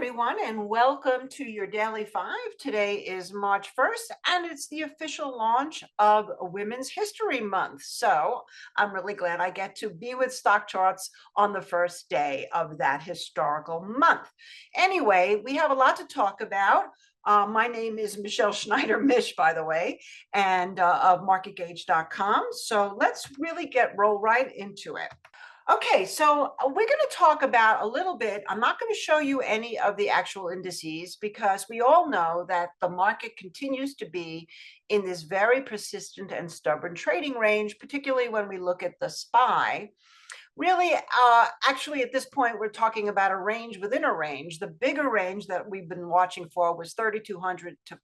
everyone, and welcome to your Daily Five. Today is March 1st, and it's the official launch of Women's History Month. So I'm really glad I get to be with StockCharts on the first day of that historical month. Anyway, we have a lot to talk about. My name is Michelle Schneider, Mish, by the way, and of MarketGauge.com. So let's really roll right into it. Okay, so we're going to talk about a little bit. I'm not going to show you any of the actual indices because we all know that the market continues to be in this very persistent and stubborn trading range, particularly when we look at the SPY. Really, actually, at this point, we're talking about a range within a range. The bigger range that we've been watching for was 3,200 to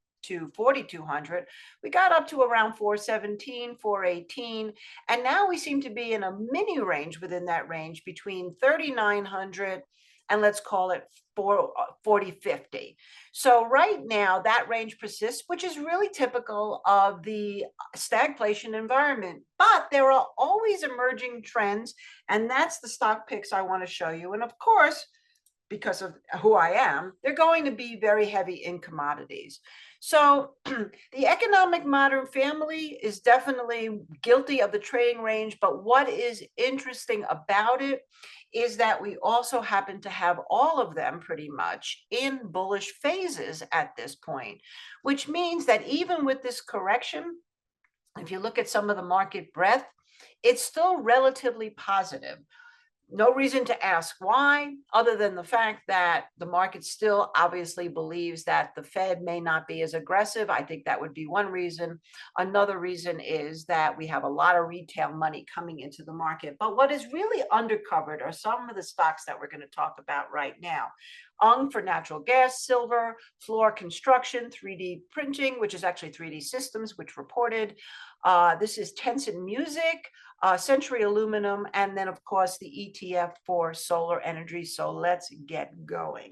4,200. We got up to around 417, 418, and now we seem to be in a mini range within that range between 3,900 and let's call it 4050. So right now that range persists, which is really typical of the stagflation environment, but there are always emerging trends, and that's the stock picks I want to show you. And of course, because of who I am, they're going to be very heavy in commodities. So the economic modern family is definitely guilty of the trading range, but what is interesting about it is that we also happen to have all of them pretty much in bullish phases at this point, which means that even with this correction, if you look at some of the market breadth, it's still relatively positive. No reason to ask why, other than the fact that the market still obviously believes that the Fed may not be as aggressive. I think that would be one reason. Another reason is that we have a lot of retail money coming into the market. But what is really undercovered are some of the stocks that we're going to talk about right now. For natural gas, silver, Fluor construction, 3D printing, which is actually 3D systems, which reported. This is Tencent music, Century Aluminum, and then, of course, the ETF for solar energy. So let's get going.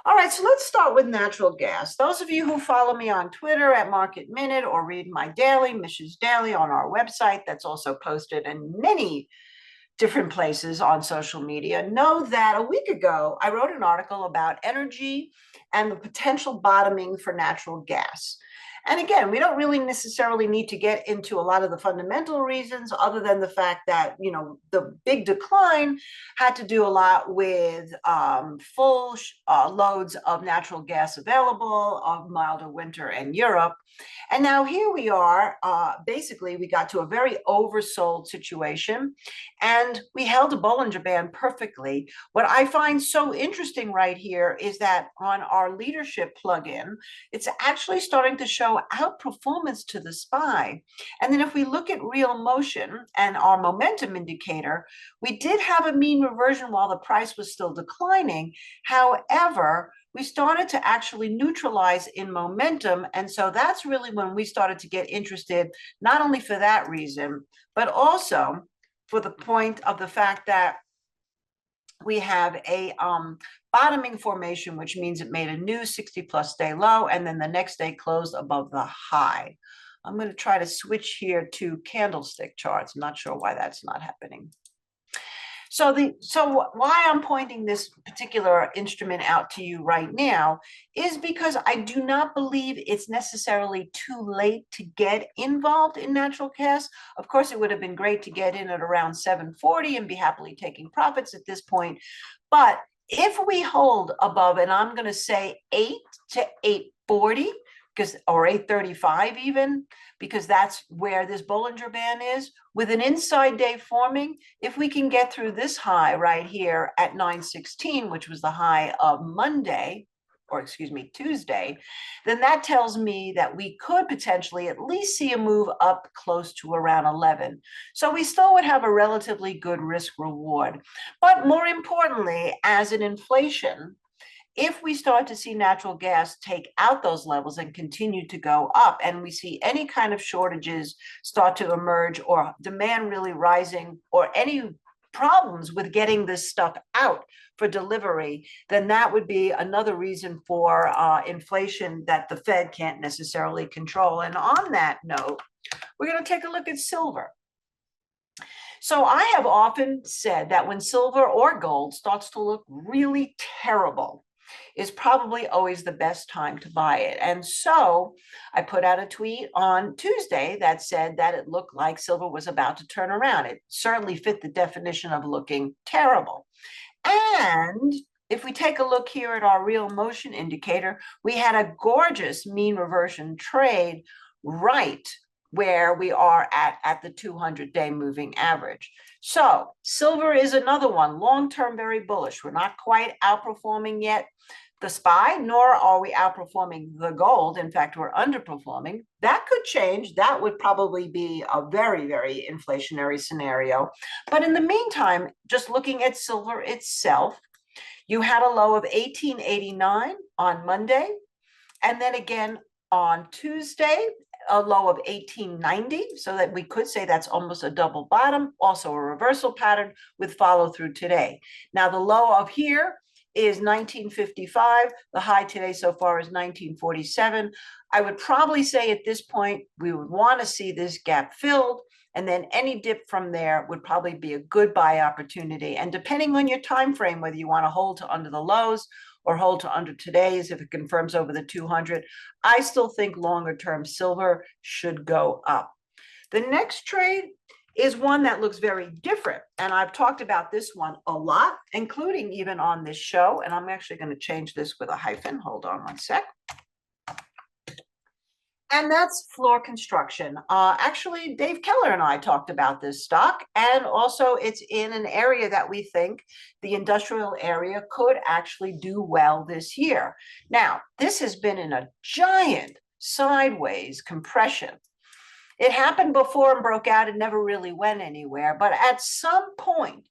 All right, so let's start with natural gas. Those of you who follow me on Twitter at Market Minute or read my daily, Mish's Daily, on our website, that's also posted in many different places on social media, know that a week ago, I wrote an article about energy and the potential bottoming for natural gas. And again, we don't really necessarily need to get into a lot of the fundamental reasons other than the fact that, the big decline had to do a lot with full loads of natural gas available, of milder winter in Europe. And now here we are, basically we got to a very oversold situation and we held a Bollinger Band perfectly. What I find so interesting right here is that on our leadership plugin, it's actually starting to show outperformance to the SPY. And then if we look at real motion and our momentum indicator, we did have a mean reversion while the price was still declining. However, we started to actually neutralize in momentum. And so that's really when we started to get interested, not only for that reason, but also for the point of the fact that we have a bottoming formation, which means it made a new 60+ day low, and then the next day closed above the high. I'm going to try to switch here to candlestick charts. I'm not sure why that's not happening. So why I'm pointing this particular instrument out to you right now is because I do not believe it's necessarily too late to get involved in natural gas. Of course, it would have been great to get in at around 740 and be happily taking profits at this point. But if we hold above, and I'm going to say 8 to 840, or 835 even, because that's where this Bollinger Band is, with an inside day forming, if we can get through this high right here at 916, which was the high of Tuesday, then that tells me that we could potentially at least see a move up close to around 11. So we still would have a relatively good risk reward. But more importantly, as an inflation, if we start to see natural gas take out those levels and continue to go up, and we see any kind of shortages start to emerge or demand really rising or any problems with getting this stuff out for delivery, then that would be another reason for inflation that the Fed can't necessarily control. And on that note, we're going to take a look at silver. So I have often said that when silver or gold starts to look really terrible, is probably always the best time to buy it. And so I put out a tweet on Tuesday that said that it looked like silver was about to turn around. It certainly fit the definition of looking terrible. And if we take a look here at our real motion indicator, we had a gorgeous mean reversion trade right where we are at the 200-day moving average. So silver is another one, long-term very bullish. We're not quite outperforming yet the SPY, nor are we outperforming the gold. In fact, we're underperforming. That could change. That would probably be a very, very inflationary scenario. But in the meantime, just looking at silver itself, you had a low of 1889 on Monday, and then again on Tuesday, a low of 1890, so that we could say that's almost a double bottom, also a reversal pattern with follow through today. Now the low of here is 1955. The high today so far is 1947. I would probably say at this point, we would want to see this gap filled, and then any dip from there would probably be a good buy opportunity. And depending on your time frame, whether you want to hold to under the lows or hold to under today's, if it confirms over the 200, I still think longer term silver should go up. The next trade is one that looks very different. And I've talked about this one a lot, including even on this show. And I'm actually going to change this with a hyphen. Hold on one sec. And that's Fluor Construction. Actually, Dave Keller and I talked about this stock, and also it's in an area that we think the industrial area could actually do well this year. Now, this has been in a giant sideways compression. It happened before and broke out. It never really went anywhere. But at some point,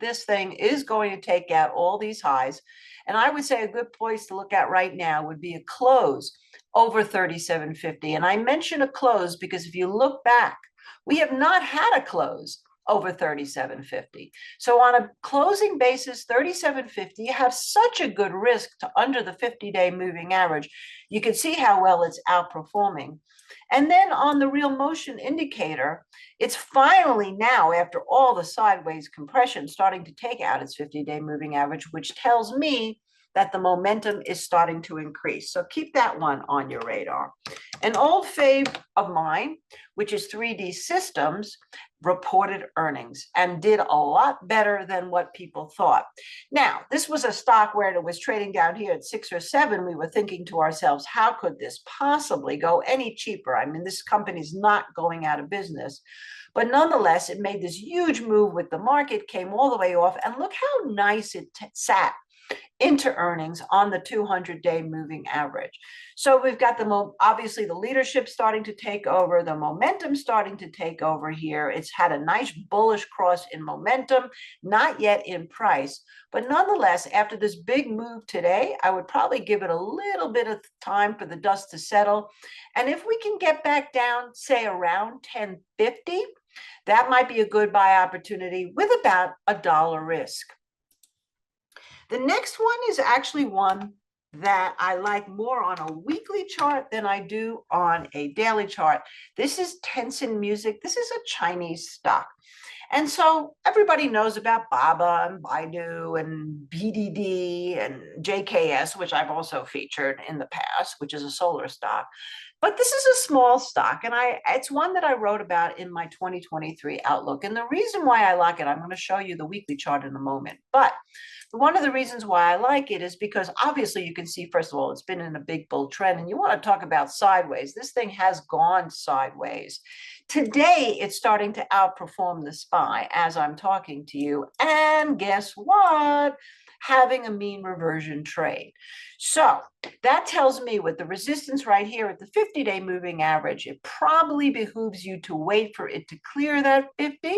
this thing is going to take out all these highs. And I would say a good place to look at right now would be a close over 37.50. And I mention a close because if you look back, we have not had a close over 37.50. So on a closing basis, 37.50, you have such a good risk to under the 50-day moving average. You can see how well it's outperforming. And then on the real motion indicator, it's finally now, after all the sideways compression, starting to take out its 50-day moving average, which tells me that the momentum is starting to increase. So keep that one on your radar. An old fave of mine, which is 3D Systems, reported earnings and did a lot better than what people thought. Now, this was a stock where it was trading down here at 6 or 7. We were thinking to ourselves, how could this possibly go any cheaper? I mean, this company's not going out of business. But nonetheless, it made this huge move with the market, came all the way off, and look how nice it sat into earnings on the 200-day moving average. So we've got obviously the leadership starting to take over, the momentum starting to take over here. It's had a nice bullish cross in momentum, not yet in price. But nonetheless, after this big move today, I would probably give it a little bit of time for the dust to settle. And if we can get back down, say around 10.50, that might be a good buy opportunity with about $1 risk. The next one is actually one that I like more on a weekly chart than I do on a daily chart. This is Tencent Music. This is a Chinese stock. And so everybody knows about Baba and Baidu and BDD and JKS, which I've also featured in the past, which is a solar stock. But this is a small stock, and it's one that I wrote about in my 2023 outlook. And the reason why I like it, I'm going to show you the weekly chart in a moment. But one of the reasons why I like it is because obviously you can see, first of all, it's been in a big bull trend, and you want to talk about sideways. This thing has gone sideways. Today, it's starting to outperform the SPY as I'm talking to you. And guess what? Having a mean reversion trade. So that tells me with the resistance right here at the 50-day moving average, it probably behooves you to wait for it to clear that 50,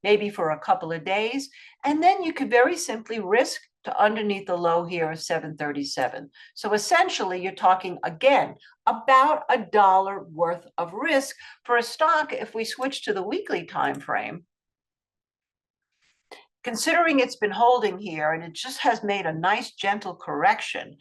maybe for a couple of days. And then you could very simply risk to underneath the low here of 737. So essentially, you're talking, again, about $1 worth of risk for a stock if we switch to the weekly time frame. Considering it's been holding here and it just has made a nice gentle correction,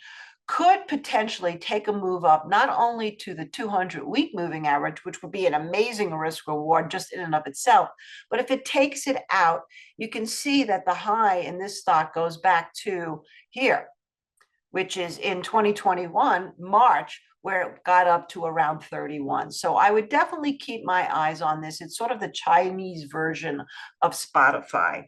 could potentially take a move up not only to the 200-week moving average, which would be an amazing risk reward just in and of itself, but if it takes it out, you can see that the high in this stock goes back to here, which is in 2021, March, where it got up to around 31. So I would definitely keep my eyes on this. It's sort of the Chinese version of Spotify.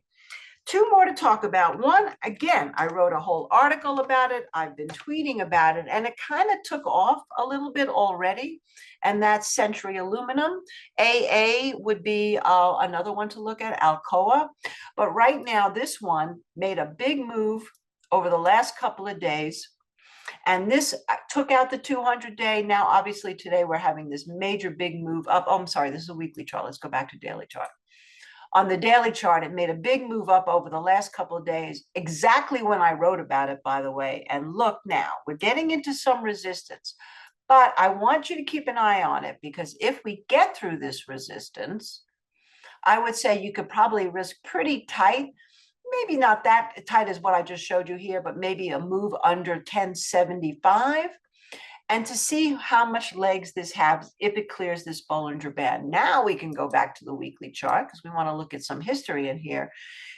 Two more to talk about. One, again, I wrote a whole article about it. I've been tweeting about it, and it kind of took off a little bit already, and that's Century Aluminum. AA would be another one to look at, Alcoa. But right now, this one made a big move over the last couple of days. And this took out the 200-day. Now, obviously, today we're having this major big move up. Oh, I'm sorry, this is a weekly chart. Let's go back to daily chart. On the daily chart, it made a big move up over the last couple of days, exactly when I wrote about it, by the way. And look now, we're getting into some resistance. But I want you to keep an eye on it, because if we get through this resistance, I would say you could probably risk pretty tight, maybe not that tight as what I just showed you here, but maybe a move under 1075. And to see how much legs this has if it clears this Bollinger Band. Now we can go back to the weekly chart because we want to look at some history in here.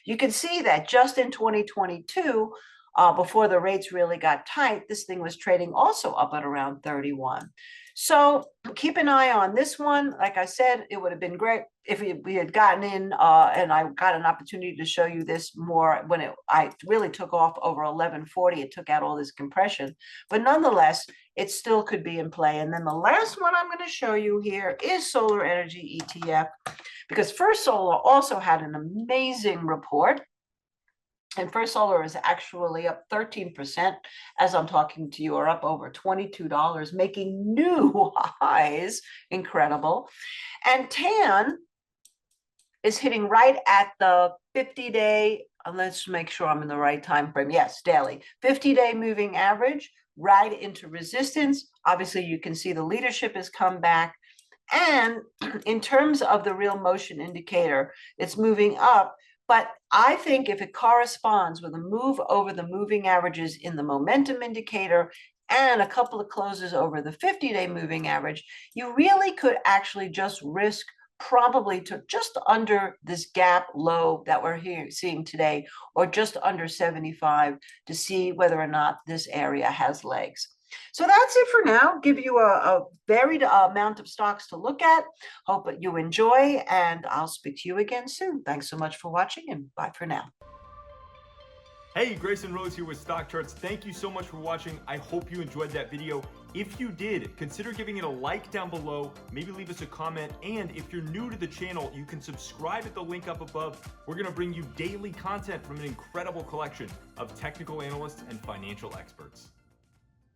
You can see that just in 2022, before the rates really got tight, this thing was trading also up at around 31. So keep an eye on this one. Like I said, it would have been great if we had gotten in, and I got an opportunity to show you this more when I really took off over 1140. It took out all this compression, but nonetheless, it still could be in play. And then the last one I'm going to show you here is Solar Energy ETF, because First Solar also had an amazing report. And First Solar is actually up 13% as I'm talking to you, or up over $22, making new highs. Incredible. And TAN is hitting right at the 50-day, let's make sure I'm in the right time frame. Yes, daily, 50-day moving average, right into resistance. Obviously, you can see the leadership has come back. And in terms of the real motion indicator, it's moving up. But I think if it corresponds with a move over the moving averages in the momentum indicator and a couple of closes over the 50-day moving average, you really could actually just risk probably to just under this gap low that we're seeing today, or just under 75, to see whether or not this area has legs. So that's it for now. Give you a varied amount of stocks to look at. Hope that you enjoy, and I'll speak to you again soon. Thanks so much for watching, and bye for now. Hey, Grayson Rose here with StockCharts. Thank you so much for watching. I hope you enjoyed that video. If you did, consider giving it a like down below, maybe leave us a comment, and if you're new to the channel, you can subscribe at the link up above. We're gonna bring you daily content from an incredible collection of technical analysts and financial experts.